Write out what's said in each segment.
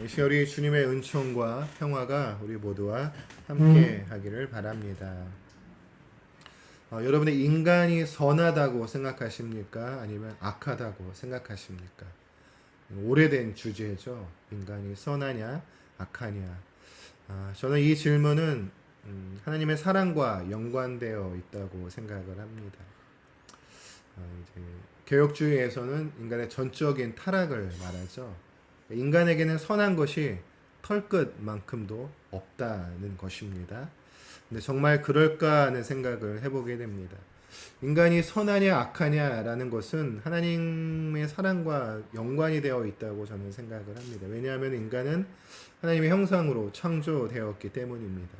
시월이 주님의 은총과 평화가 우리 모두와 함께 하기를 바랍니다. 여러분의 인간이 선하다고 생각하십니까? 아니면 악하다고 생각하십니까? 오래된 주제죠. 인간이 선하냐, 악하냐. 저는 이 질문은 하나님의 사랑과 연관되어 있다고 생각을 합니다. 이제 개혁주의에서는 인간의 전적인 타락을 말하죠. 인간에게는 선한 것이 털끝만큼도 없다는 것입니다. 근데 정말 그럴까 하는 생각을 해보게 됩니다. 인간이 선하냐 악하냐라는 것은 하나님의 사랑과 연관이 되어 있다고 저는 생각을 합니다. 왜냐하면 인간은 하나님의 형상으로 창조되었기 때문입니다.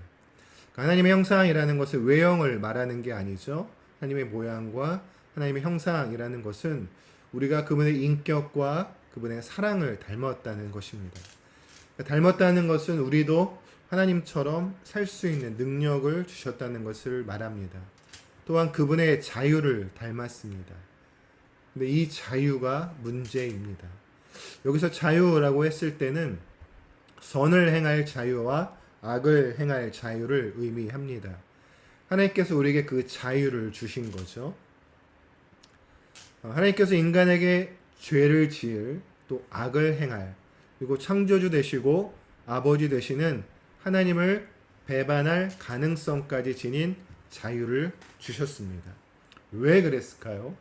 하나님의 형상이라는 것은 외형을 말하는 게 아니죠. 하나님의 모양과 하나님의 형상이라는 것은 우리가 그분의 인격과 그분의 사랑을 닮았다는 것입니다. 닮았다는 것은 우리도 하나님처럼 살 수 있는 능력을 주셨다는 것을 말합니다. 또한 그분의 자유를 닮았습니다. 근데 이 자유가 문제입니다. 여기서 자유라고 했을 때는 선을 행할 자유와 악을 행할 자유를 의미합니다. 하나님께서 우리에게 그 자유를 주신 거죠. 하나님께서 인간에게 죄를 지을 또 악을 행할 그리고 창조주 되시고 아버지 되시는 하나님을 배반할 가능성까지 지닌 자유를 주셨습니다. 왜 그랬을까요?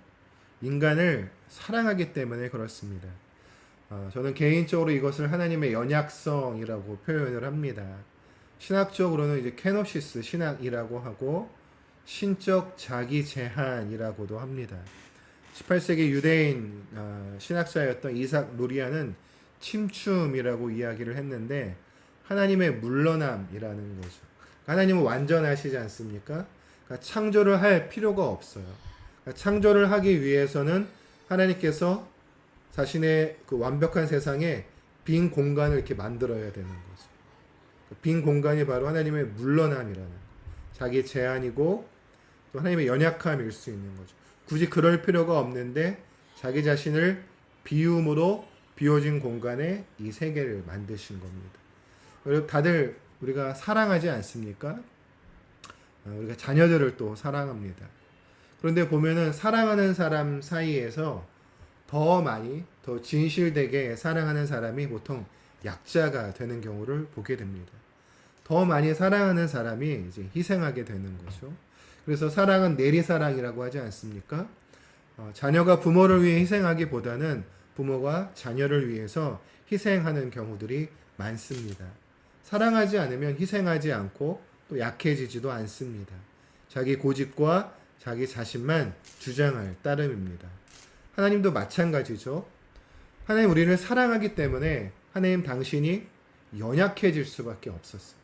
인간을 사랑하기 때문에 그렇습니다. 저는 개인적으로 이것을 하나님의 연약성이라고 표현을 합니다. 신학적으로는 이제 케노시스 신학이라고 하고 신적 자기 제한이라고도 합니다. 18세기 유대인 신학자였던 이삭 루리아는 침춤이라고 이야기를 했는데 하나님의 물러남이라는 거죠. 하나님은 완전하시지 않습니까? 그러니까 창조를 할 필요가 없어요. 그러니까 창조를 하기 위해서는 하나님께서 자신의 그 완벽한 세상에 빈 공간을 이렇게 만들어야 되는 거죠. 빈 공간이 바로 하나님의 물러남이라는 자기 제한이고 또 하나님의 연약함일 수 있는 거죠. 굳이 그럴 필요가 없는데 자기 자신을 비움으로 비워진 공간에 이 세계를 만드신 겁니다. 그리고 다들 우리가 사랑하지 않습니까? 우리가 자녀들을 또 사랑합니다. 그런데 보면은 사랑하는 사람 사이에서 더 많이, 더 진실되게 사랑하는 사람이 보통 약자가 되는 경우를 보게 됩니다. 더 많이 사랑하는 사람이 이제 희생하게 되는 거죠. 그래서 사랑은 내리사랑이라고 하지 않습니까? 자녀가 부모를 위해 희생하기보다는 부모가 자녀를 위해서 희생하는 경우들이 많습니다. 사랑하지 않으면 희생하지 않고 또 약해지지도 않습니다. 자기 고집과 자기 자신만 주장할 따름입니다. 하나님도 마찬가지죠. 하나님 우리를 사랑하기 때문에 하나님 당신이 연약해질 수밖에 없었어요.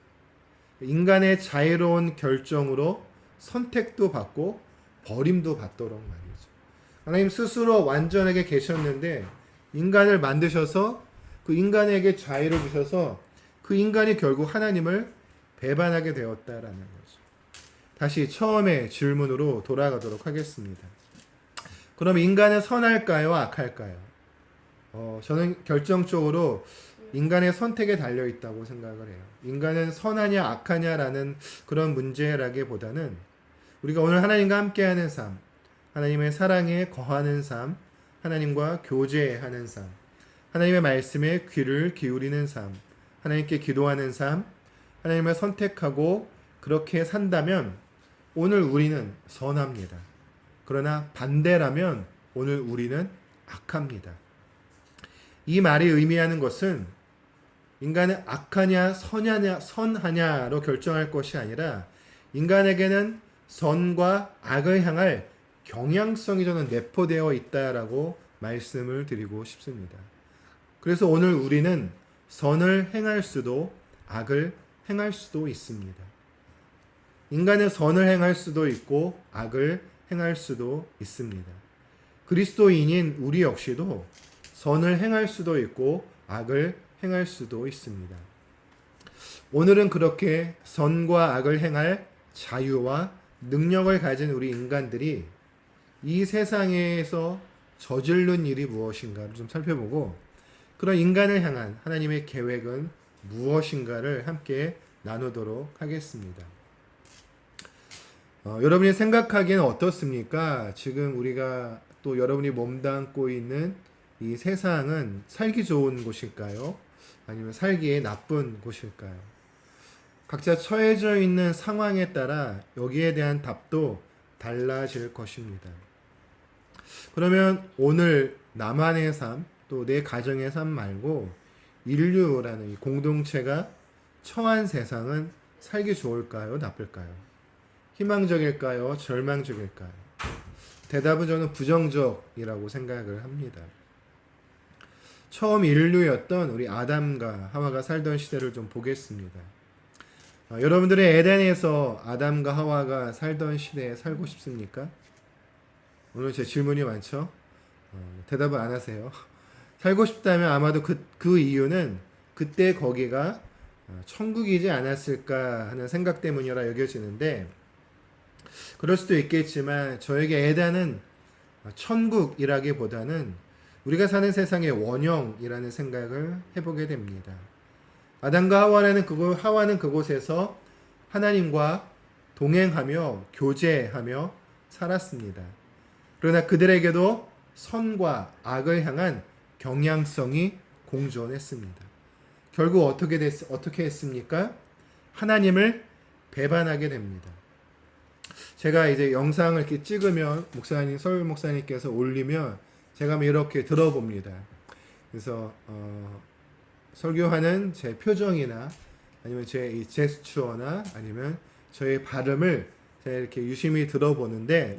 인간의 자유로운 결정으로 선택도 받고 버림도 받도록 말이죠. 하나님 스스로 완전하게 계셨는데 인간을 만드셔서 그 인간에게 자유를 주셔서 그 인간이 결국 하나님을 배반하게 되었다라는 거죠. 다시 처음의 질문으로 돌아가도록 하겠습니다. 그럼 인간은 선할까요? 악할까요? 저는 결정적으로 인간의 선택에 달려 있다고 생각을 해요. 인간은 선하냐 악하냐라는 그런 문제라기보다는 우리가 오늘 하나님과 함께하는 삶, 하나님의 사랑에 거하는 삶, 하나님과 교제하는 삶, 하나님의 말씀에 귀를 기울이는 삶, 하나님께 기도하는 삶, 하나님을 선택하고 그렇게 산다면 오늘 우리는 선합니다. 그러나 반대라면 오늘 우리는 악합니다. 이 말이 의미하는 것은 인간은 악하냐 선하냐로 결정할 것이 아니라 인간에게는 선과 악을 향할 경향성이 저는 내포되어 있다라고 말씀을 드리고 싶습니다. 그래서 오늘 우리는 선을 행할 수도 악을 행할 수도 있습니다. 인간은 선을 행할 수도 있고 악을 행할 수도 있습니다. 그리스도인인 우리 역시도 선을 행할 수도 있고 악을 행할 수도 있습니다. 오늘은 그렇게 선과 악을 행할 자유와 능력을 가진 우리 인간들이 이 세상에서 저지른 일이 무엇인가를 좀 살펴보고 그런 인간을 향한 하나님의 계획은 무엇인가를 함께 나누도록 하겠습니다. 여러분이 생각하기에는 어떻습니까? 지금 우리가 또 여러분이 몸담고 있는 이 세상은 살기 좋은 곳일까요? 아니면 살기에 나쁜 곳일까요? 각자 처해져 있는 상황에 따라 여기에 대한 답도 달라질 것입니다. 그러면 오늘 나만의 삶, 또 내 가정의 삶 말고 인류라는 이 공동체가 처한 세상은 살기 좋을까요? 나쁠까요? 희망적일까요? 절망적일까요? 대답은 저는 부정적이라고 생각을 합니다. 처음 인류였던 우리 아담과 하와가 살던 시대를 좀 보겠습니다. 여러분들의 에덴에서 아담과 하와가 살던 시대에 살고 싶습니까? 오늘 제 질문이 많죠? 대답을 안 하세요. 살고 싶다면 아마도 그 이유는 그때 거기가 천국이지 않았을까 하는 생각 때문이라 여겨지는데, 그럴 수도 있겠지만 저에게 에덴은 천국이라기보다는 우리가 사는 세상의 원형이라는 생각을 해보게 됩니다. 아담과 하와는 그곳에서 하나님과 동행하며 교제하며 살았습니다. 그러나 그들에게도 선과 악을 향한 경향성이 공존했습니다. 결국 어떻게 했습니까? 하나님을 배반하게 됩니다. 제가 이제 영상을 이렇게 찍으면 서울 목사님께서 올리면 제가 이렇게 들어봅니다. 그래서 설교하는 제 표정이나 아니면 제 이 제스처나 아니면 저의 발음을 제가 이렇게 유심히 보는데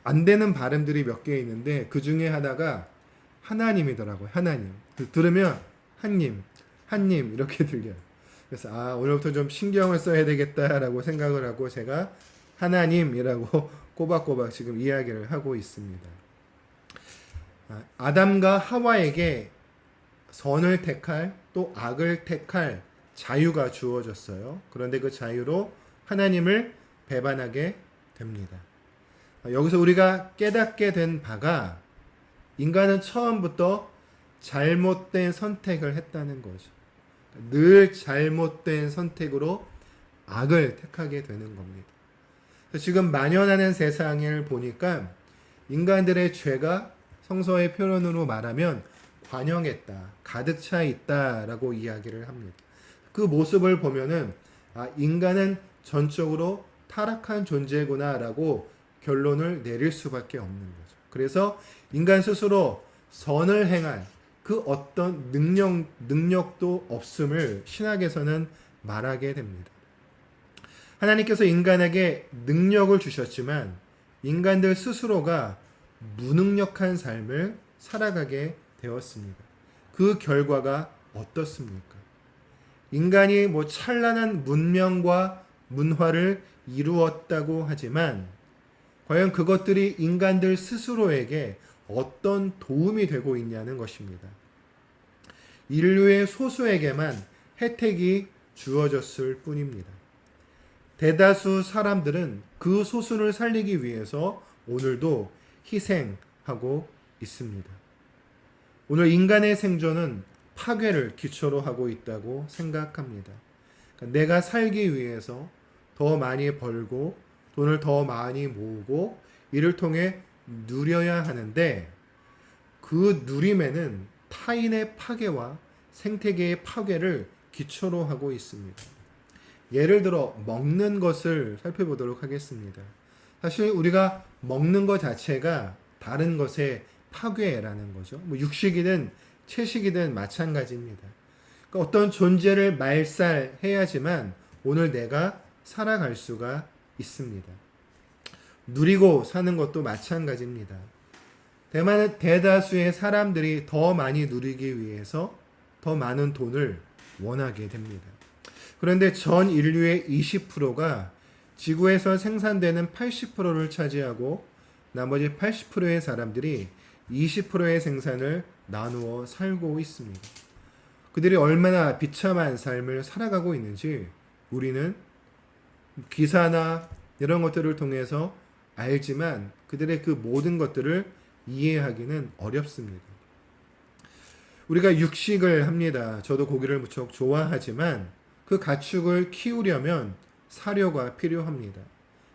안 되는 발음들이 몇 개 있는데 그 중에 하나가 하나님이더라고요. 하나님. 들으면 한님 이렇게 들려요. 그래서 오늘부터 좀 신경을 써야 되겠다라고 생각을 하고 제가 하나님이라고 꼬박꼬박 지금 이야기를 하고 있습니다. 아담과 하와에게 선을 택할 또 악을 택할 자유가 주어졌어요. 그런데 그 자유로 하나님을 배반하게 됩니다. 여기서 우리가 깨닫게 된 바가 인간은 처음부터 잘못된 선택을 했다는 거죠. 늘 잘못된 선택으로 악을 택하게 되는 겁니다. 지금 만연하는 세상을 보니까 인간들의 죄가 성서의 표현으로 말하면 관영했다, 가득 차 있다라고 이야기를 합니다. 그 모습을 보면은 인간은 전적으로 타락한 존재구나라고 결론을 내릴 수밖에 없는 거죠. 그래서 인간 스스로 선을 행할 그 어떤 능력도 없음을 신학에서는 말하게 됩니다. 하나님께서 인간에게 능력을 주셨지만 인간들 스스로가 무능력한 삶을 살아가게 되었습니다. 그 결과가 어떻습니까? 인간이 찬란한 문명과 문화를 이루었다고 하지만 과연 그것들이 인간들 스스로에게 어떤 도움이 되고 있냐는 것입니다. 인류의 소수에게만 혜택이 주어졌을 뿐입니다. 대다수 사람들은 그 소수를 살리기 위해서 오늘도 희생하고 있습니다. 오늘 인간의 생존은 파괴를 기초로 하고 있다고 생각합니다. 그러니까 내가 살기 위해서 더 많이 벌고 돈을 더 많이 모으고 이를 통해 누려야 하는데 그 누림에는 타인의 파괴와 생태계의 파괴를 기초로 하고 있습니다. 예를 들어 먹는 것을 살펴보도록 하겠습니다. 사실 우리가 먹는 것 자체가 다른 것의 파괴라는 거죠. 육식이든 채식이든 마찬가지입니다. 그러니까 어떤 존재를 말살해야지만 오늘 내가 살아갈 수가 있습니다. 누리고 사는 것도 마찬가지입니다. 대다수의 사람들이 더 많이 누리기 위해서 더 많은 돈을 원하게 됩니다. 그런데 전 인류의 20%가 지구에서 생산되는 80%를 차지하고 나머지 80%의 사람들이 20%의 생산을 나누어 살고 있습니다. 그들이 얼마나 비참한 삶을 살아가고 있는지 우리는 기사나 이런 것들을 통해서 알지만 그들의 그 모든 것들을 이해하기는 어렵습니다. 우리가 육식을 합니다. 저도 고기를 무척 좋아하지만 그 가축을 키우려면 사료가 필요합니다.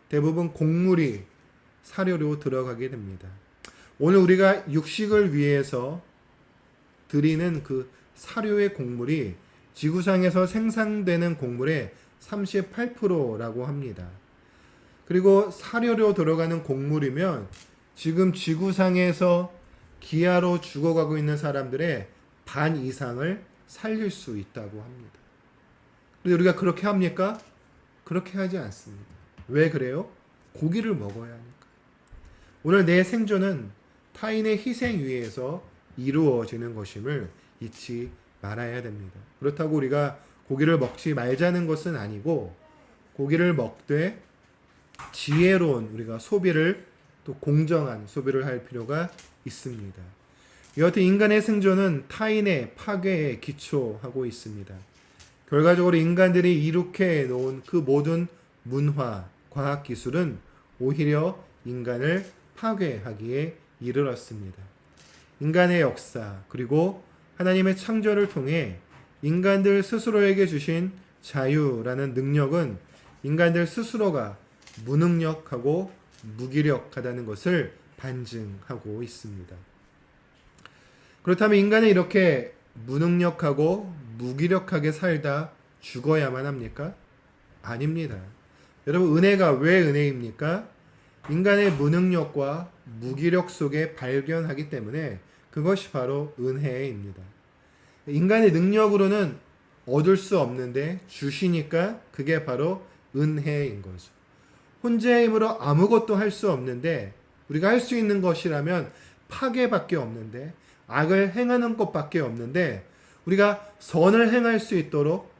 대부분 곡물이 사료로 들어가게 됩니다. 오늘 우리가 육식을 위해서 드리는 그 사료의 곡물이 지구상에서 생산되는 곡물의 38%라고 합니다. 그리고 사료로 들어가는 곡물이면 지금 지구상에서 기아로 죽어가고 있는 사람들의 반 이상을 살릴 수 있다고 합니다. 그런데 우리가 그렇게 합니까? 그렇게 하지 않습니다. 왜 그래요? 고기를 먹어야 하니까. 오늘 내 생존은 타인의 희생 위에서 이루어지는 것임을 잊지 말아야 됩니다. 그렇다고 우리가 고기를 먹지 말자는 것은 아니고 고기를 먹되 지혜로운 우리가 소비를 또 공정한 소비를 할 필요가 있습니다. 여하튼 인간의 생존은 타인의 파괴에 기초하고 있습니다. 결과적으로 인간들이 이룩해 놓은 그 모든 문화, 과학 기술은 오히려 인간을 파괴하기에 이르렀습니다. 인간의 역사 그리고 하나님의 창조를 통해 인간들 스스로에게 주신 자유라는 능력은 인간들 스스로가 무능력하고 무기력하다는 것을 반증하고 있습니다. 그렇다면 인간은 이렇게 무능력하고 무기력하게 살다 죽어야만 합니까? 아닙니다. 여러분, 은혜가 왜 은혜입니까? 인간의 무능력과 무기력 속에 발견하기 때문에 그것이 바로 은혜입니다. 인간의 능력으로는 얻을 수 없는데 주시니까 그게 바로 은혜인 거죠. 혼자의 힘으로 아무것도 할 수 없는데 우리가 할 수 있는 것이라면 파괴밖에 없는데 악을 행하는 것밖에 없는데 우리가 선을 행할 수 있도록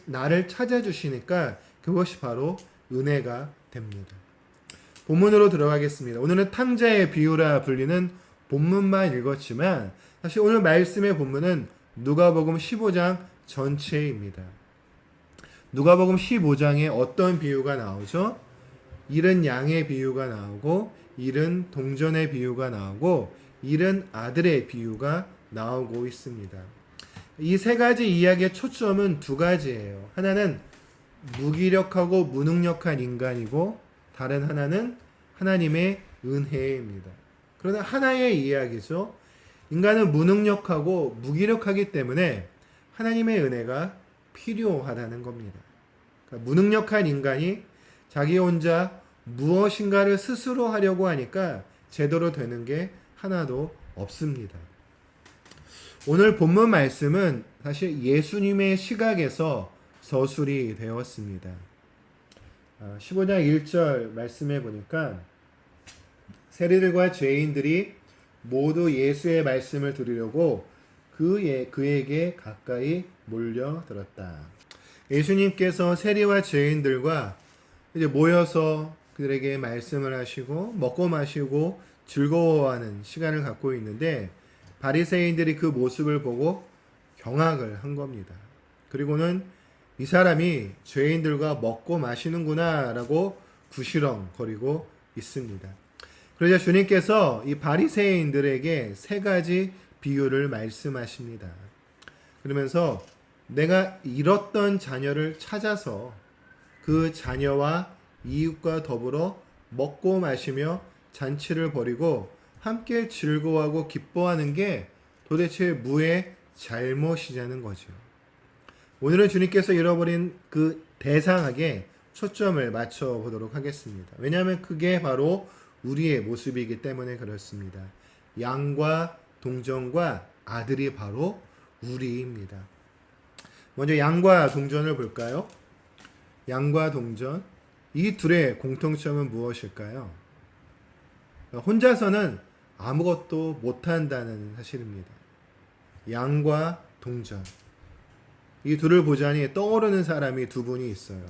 나를 찾아주시니까 그것이 바로 은혜가 됩니다. 본문으로 들어가겠습니다. 오늘은 탕자의 비유라 불리는 본문만 읽었지만 사실 오늘 말씀의 본문은 누가복음 15장 전체입니다. 누가복음 15장에 어떤 비유가 나오죠? 잃은 양의 비유가 나오고 잃은 동전의 비유가 나오고 잃은 아들의 비유가 나오고 있습니다. 이 세 가지 이야기의 초점은 두 가지예요. 하나는 무기력하고 무능력한 인간이고 다른 하나는 하나님의 은혜입니다. 그러나 하나의 이야기죠. 인간은 무능력하고 무기력하기 때문에 하나님의 은혜가 필요하다는 겁니다. 그러니까 무능력한 인간이 자기 혼자 무엇인가를 스스로 하려고 하니까 제대로 되는 게 하나도 없습니다. 오늘 본문 말씀은 사실 예수님의 시각에서 서술이 되었습니다. 15장 1절 말씀해 보니까 세리들과 죄인들이 모두 예수의 말씀을 들으려고 그에게 가까이 몰려들었다. 예수님께서 세리와 죄인들과 이제 모여서 그들에게 말씀을 하시고 먹고 마시고 즐거워하는 시간을 갖고 있는데 바리새인들이 그 모습을 보고 경악을 한 겁니다. 그리고는 이 사람이 죄인들과 먹고 마시는구나 라고 구시렁거리고 있습니다. 그러자 주님께서 이 바리새인들에게 세 가지 비유를 말씀하십니다. 그러면서 내가 잃었던 자녀를 찾아서 그 자녀와 이웃과 더불어 먹고 마시며 잔치를 벌이고 함께 즐거워하고 기뻐하는 게 도대체 무의 잘못이냐는 거죠. 오늘은 주님께서 잃어버린 그 대상에게 초점을 맞춰 보도록 하겠습니다. 왜냐하면 그게 바로 우리의 모습이기 때문에 그렇습니다. 양과 동전과 아들이 바로 우리입니다. 먼저 양과 동전을 볼까요? 양과 동전, 이 둘의 공통점은 무엇일까요? 혼자서는 아무것도 못한다는 사실입니다. 양과 동전, 이 둘을 보자니 떠오르는 사람이 두 분이 있어요.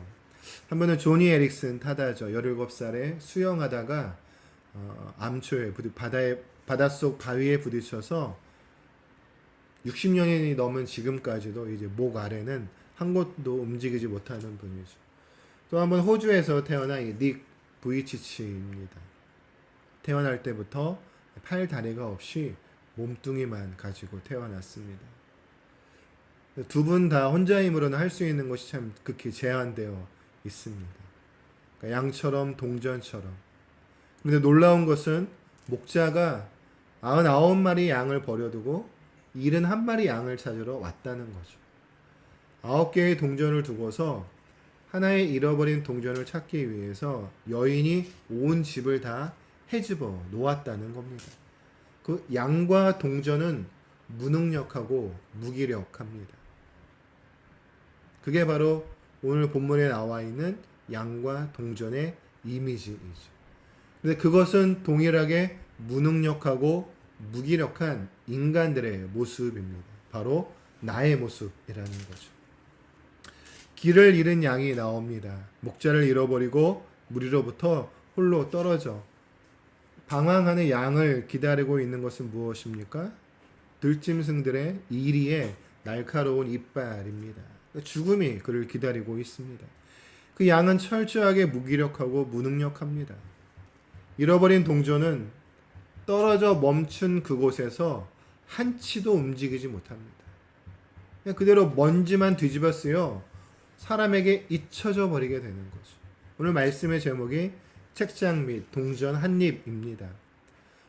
한 분은 조니 에릭슨 타다죠. 17살에 수영하다가 암초에 바닷속 바위에 부딪혀서 60년이 넘은 지금까지도 이제 목 아래는 한 곳도 움직이지 못하는 분이죠. 또 한 번 호주에서 태어난 닉 부이치치입니다. 태어날 때부터 팔 다리가 없이 몸뚱이만 가지고 태어났습니다. 두 분 다 혼자 힘으로는 할 수 있는 것이 참 극히 제한되어 있습니다. 그러니까 양처럼 동전처럼. 그런데 놀라운 것은 목자가 99마리 양을 버려두고 71마리 양을 찾으러 왔다는 거죠. 9개의 동전을 두고서 하나의 잃어버린 동전을 찾기 위해서 여인이 온 집을 다 헤집어 놓았다는 겁니다. 그 양과 동전은 무능력하고 무기력합니다. 그게 바로 오늘 본문에 나와 있는 양과 동전의 이미지이죠. 근데 그것은 동일하게 무능력하고 무기력한 인간들의 모습입니다. 바로 나의 모습이라는 거죠. 길을 잃은 양이 나옵니다. 목자를 잃어버리고 무리로부터 홀로 떨어져 방황하는 양을 기다리고 있는 것은 무엇입니까? 들짐승들의 이리에 날카로운 이빨입니다. 죽음이 그를 기다리고 있습니다. 그 양은 철저하게 무기력하고 무능력합니다. 잃어버린 동전은 떨어져 멈춘 그곳에서 한치도 움직이지 못합니다. 그냥 그대로 먼지만 뒤집어 쓰여 사람에게 잊혀져 버리게 되는 거죠. 오늘 말씀의 제목이 책장 및 동전 한 입입니다.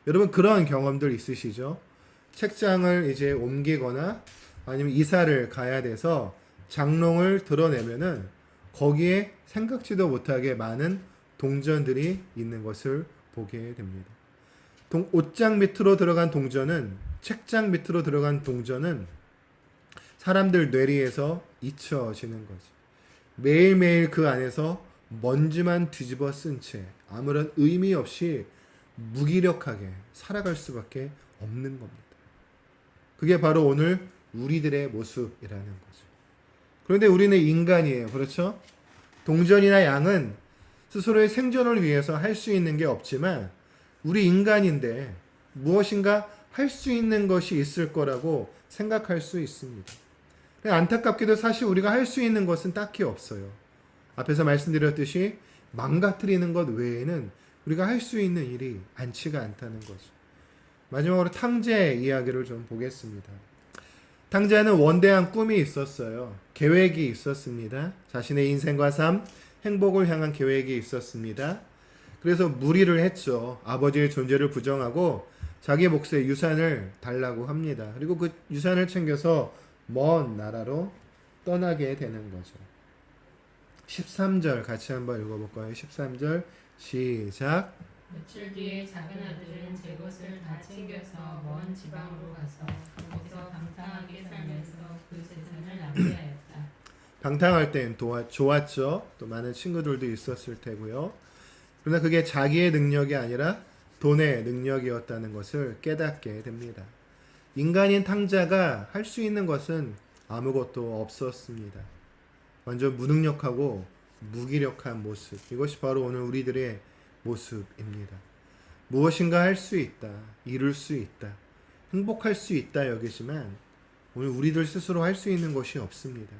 여러분 그런 경험들 있으시죠? 책장을 이제 옮기거나 아니면 이사를 가야 돼서 장롱을 드러내면은 거기에 생각지도 못하게 많은 동전들이 있는 것을 보게 됩니다. 옷장 밑으로 들어간 동전은, 책장 밑으로 들어간 동전은 사람들 뇌리에서 잊혀지는 거지. 매일매일 그 안에서 먼지만 뒤집어 쓴 채 아무런 의미 없이 무기력하게 살아갈 수밖에 없는 겁니다. 그게 바로 오늘 우리들의 모습이라는 거죠. 그런데 우리는 인간이에요. 그렇죠? 동전이나 양은 스스로의 생존을 위해서 할 수 있는 게 없지만 우리 인간인데 무엇인가 할 수 있는 것이 있을 거라고 생각할 수 있습니다. 안타깝게도 사실 우리가 할 수 있는 것은 딱히 없어요. 앞에서 말씀드렸듯이 망가뜨리는 것 외에는 우리가 할 수 있는 일이 많지가 않다는 거죠. 마지막으로 탕자의 이야기를 좀 보겠습니다. 탕자는 원대한 꿈이 있었어요. 계획이 있었습니다. 자신의 인생과 삶, 행복을 향한 계획이 있었습니다. 그래서 무리를 했죠. 아버지의 존재를 부정하고 자기 몫의 유산을 달라고 합니다. 그리고 그 유산을 챙겨서 먼 나라로 떠나게 되는 거죠. 13절 같이 한번 읽어볼까요? 13절 시작. 며칠 뒤에 작은 아들은 제 것을 다 챙겨서 먼 지방으로 가서 거기서 방탕하게 살면서 그 재산을 낭비하였다. 방탕할 땐 좋았죠. 또 많은 친구들도 있었을 테고요. 그러나 그게 자기의 능력이 아니라 돈의 능력이었다는 것을 깨닫게 됩니다. 인간인 탕자가 할 수 있는 것은 아무것도 없었습니다. 완전 무능력하고 무기력한 모습. 이것이 바로 오늘 우리들의 모습입니다. 무엇인가 할 수 있다, 이룰 수 있다, 행복할 수 있다 여기지만 오늘 우리들 스스로 할 수 있는 것이 없습니다.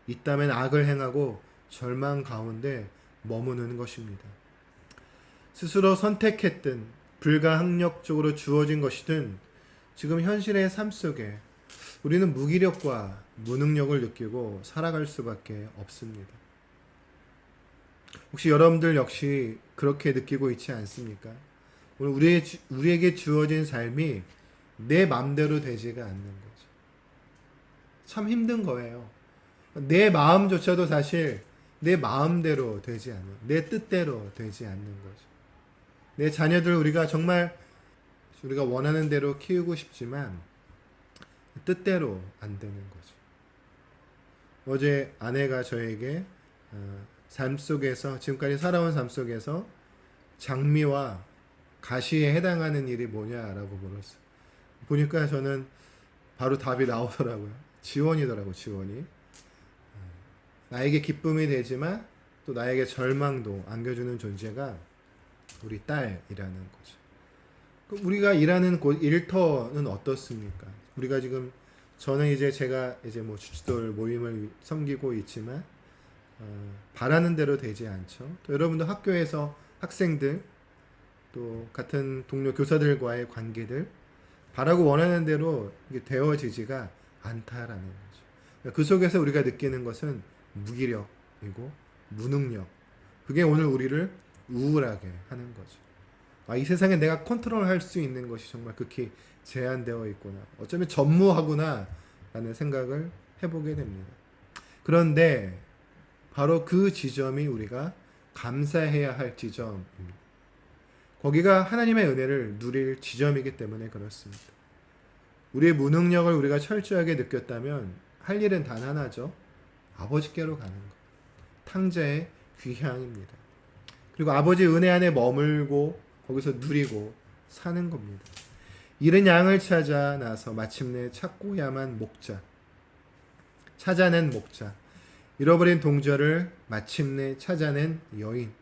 있다면 악을 행하고 절망 가운데 머무는 것입니다. 스스로 선택했든 불가항력적으로 주어진 것이든 지금 현실의 삶 속에 우리는 무기력과 무능력을 느끼고 살아갈 수밖에 없습니다. 혹시 여러분들 역시 그렇게 느끼고 있지 않습니까? 오늘 우리에게 주어진 삶이 내 맘대로 되지가 않는 거죠. 참 힘든 거예요. 내 마음조차도 사실 내 마음대로 되지 않는, 내 뜻대로 되지 않는 거죠. 내 자녀들 우리가 정말 우리가 원하는 대로 키우고 싶지만 뜻대로 안 되는 거죠. 어제 아내가 저에게 삶 속에서 지금까지 살아온 삶 속에서 장미와 가시에 해당하는 일이 뭐냐라고 물었어요. 보니까 저는 바로 답이 나오더라고요. 지원이더라고요. 지원이. 나에게 기쁨이 되지만 또 나에게 절망도 안겨주는 존재가 우리 딸이라는 거죠. 우리가 일하는 곳 일터는 어떻습니까? 우리가 지금 저는 이제 제가 이제 뭐 주치돌 모임을 섬기고 있지만 바라는 대로 되지 않죠. 또 여러분도 학교에서 학생들 또 같은 동료 교사들과의 관계들 바라고 원하는 대로 이게 되어지지가 않다라는 거죠. 그 속에서 우리가 느끼는 것은 무기력이고 무능력. 그게 오늘 우리를 우울하게 하는 거죠. 이 세상에 내가 컨트롤할 수 있는 것이 정말 극히 제한되어 있구나. 어쩌면 전무하구나 라는 생각을 해보게 됩니다. 그런데 바로 그 지점이 우리가 감사해야 할 지점입니다. 거기가 하나님의 은혜를 누릴 지점이기 때문에 그렇습니다. 우리의 무능력을 우리가 철저하게 느꼈다면 할 일은 단 하나죠. 아버지께로 가는 것. 탕자의 귀향입니다. 그리고 아버지 은혜 안에 머물고 거기서 누리고 사는 겁니다. 잃은 양을 찾아 나서 마침내 찾고야만 목자. 찾아낸 목자. 잃어버린 동절을 마침내 찾아낸 여인.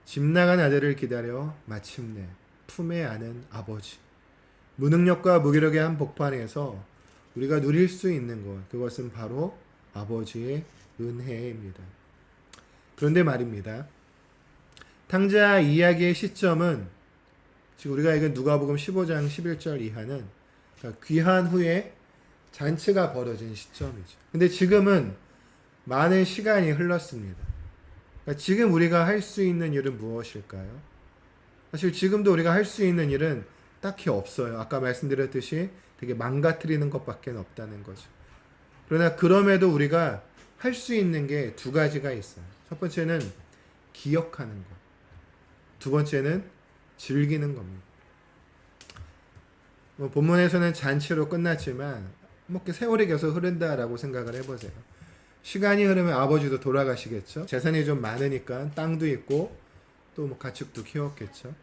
집 나간 아들을 기다려 마침내 품에 안은 아버지. 무능력과 무기력의 한 복판에서 우리가 누릴 수 있는 것, 그것은 바로 아버지의 은혜입니다. 그런데 말입니다. 탕자 이야기의 시점은 지금 우리가 읽은 누가복음 15장 11절 이하는 그러니까 귀한 후에 잔치가 벌어진 시점이죠. 근데 지금은 많은 시간이 흘렀습니다. 그러니까 지금 우리가 할 수 있는 일은 무엇일까요? 사실 지금도 우리가 할 수 있는 일은 딱히 없어요. 아까 말씀드렸듯이 되게 망가뜨리는 것밖에 없다는 거죠. 그러나 그럼에도 우리가 할 수 있는 게 두 가지가 있어요. 첫 번째는 기억하는 것. 두 번째는 즐기는 겁니다. 본문에서는 잔치로 끝났지만 이렇게 세월이 계속 흐른다라고 생각을 해보세요. 시간이 흐르면 아버지도 돌아가시겠죠. 재산이 좀 많으니까 땅도 있고 또 뭐 가축도 키웠겠죠.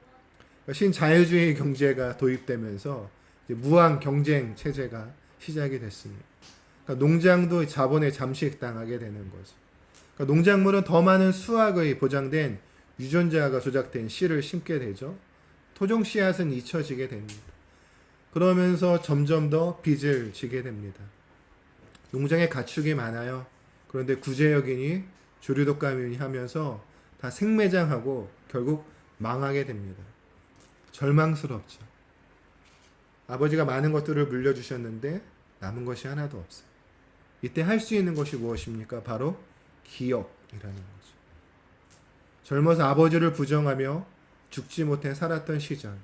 신자유주의 경제가 도입되면서 이제 무한 경쟁 체제가 시작이 됐습니다. 그러니까 농장도 자본에 잠식당하게 되는 거죠. 그러니까 농작물은 더 많은 수확의 보장된 유전자가 조작된 씨를 심게 되죠. 토종 씨앗은 잊혀지게 됩니다. 그러면서 점점 더 빚을 지게 됩니다. 농장에 가축이 많아요. 그런데 구제역이니 조류독감이니 하면서 다 생매장하고 결국 망하게 됩니다. 절망스럽죠. 아버지가 많은 것들을 물려주셨는데 남은 것이 하나도 없어요. 이때 할 수 있는 것이 무엇입니까? 바로 기억이라는 거죠. 젊어서 아버지를 부정하며 죽지 못해 살았던 시절,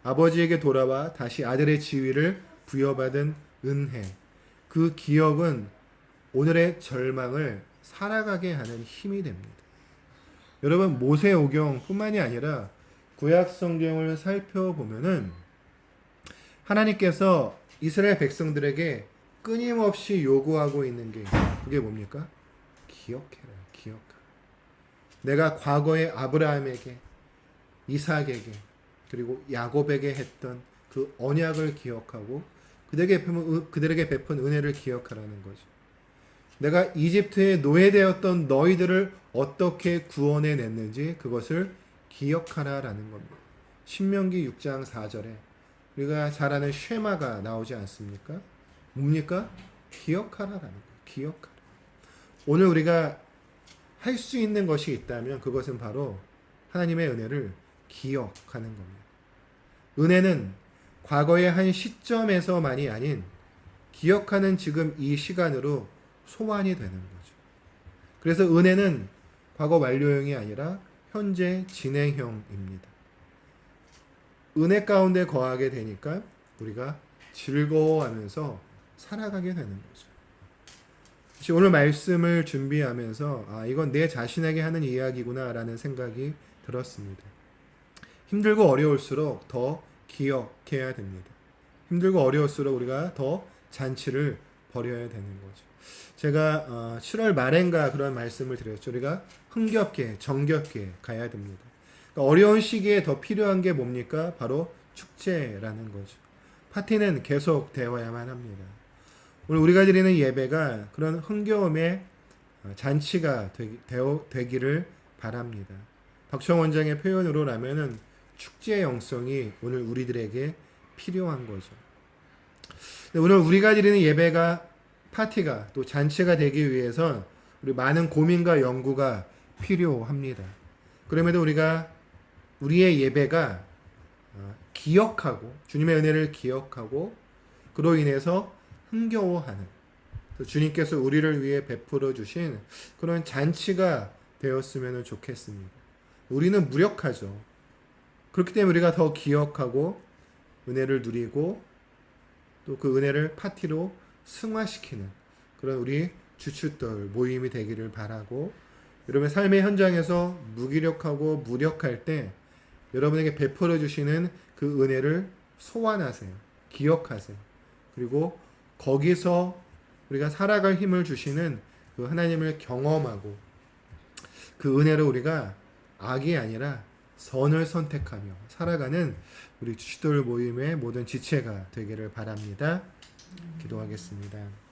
아버지에게 돌아와 다시 아들의 지위를 부여받은 은혜, 그 기억은 오늘의 절망을 살아가게 하는 힘이 됩니다. 여러분, 모세오경뿐만이 아니라 구약 성경을 살펴보면은 하나님께서 이스라엘 백성들에게 끊임없이 요구하고 있는 게 그게 뭡니까? 기억해라, 기억하라. 내가 과거에 아브라함에게, 이삭에게, 그리고 야곱에게 했던 그 언약을 기억하고 그들에게 베푼 은혜를 기억하라는 거죠. 내가 이집트에 노예되었던 너희들을 어떻게 구원해 냈는지 그것을 기억하라라는 겁니다. 신명기 6장 4절에 우리가 잘 아는 쉐마가 나오지 않습니까? 뭡니까? 기억하라라는 거예요. 기억하라. 오늘 우리가 할 수 있는 것이 있다면 그것은 바로 하나님의 은혜를 기억하는 겁니다. 은혜는 과거의 한 시점에서만이 아닌 기억하는 지금 이 시간으로 소환이 되는 거죠. 그래서 은혜는 과거 완료형이 아니라 현재 진행형입니다. 은혜 가운데 거하게 되니까 우리가 즐거워하면서 살아가게 되는 거죠. 오늘 말씀을 준비하면서 이건 내 자신에게 하는 이야기구나 라는 생각이 들었습니다. 힘들고 어려울수록 더 기억해야 됩니다. 힘들고 어려울수록 우리가 더 잔치를 벌여야 되는 거죠. 제가 7월 말엔가 그런 말씀을 드렸죠. 우리가 흥겹게 정겹게 가야 됩니다. 그러니까 어려운 시기에 더 필요한 게 뭡니까? 바로 축제라는 거죠. 파티는 계속 되어야만 합니다. 오늘 우리가 드리는 예배가 그런 흥겨움의 잔치가 되기를 바랍니다. 박청 원장의 표현으로라면은 축제의 영성이 오늘 우리들에게 필요한 거죠. 오늘 우리가 드리는 예배가 파티가 또 잔치가 되기 위해선 우리 많은 고민과 연구가 필요합니다. 그럼에도 우리의 예배가 기억하고 주님의 은혜를 기억하고 그로 인해서 흥겨워하는 주님께서 우리를 위해 베풀어 주신 그런 잔치가 되었으면 좋겠습니다. 우리는 무력하죠. 그렇기 때문에 우리가 더 기억하고 은혜를 누리고 또 그 은혜를 파티로 승화시키는 그런 우리 주춧돌 모임이 되기를 바라고, 여러분의 삶의 현장에서 무기력하고 무력할 때 여러분에게 베풀어 주시는 그 은혜를 소환하세요. 기억하세요. 그리고 거기서 우리가 살아갈 힘을 주시는 그 하나님을 경험하고 그 은혜를 우리가 악이 아니라 선을 선택하며 살아가는 우리 주춧돌 모임의 모든 지체가 되기를 바랍니다. 기도하겠습니다.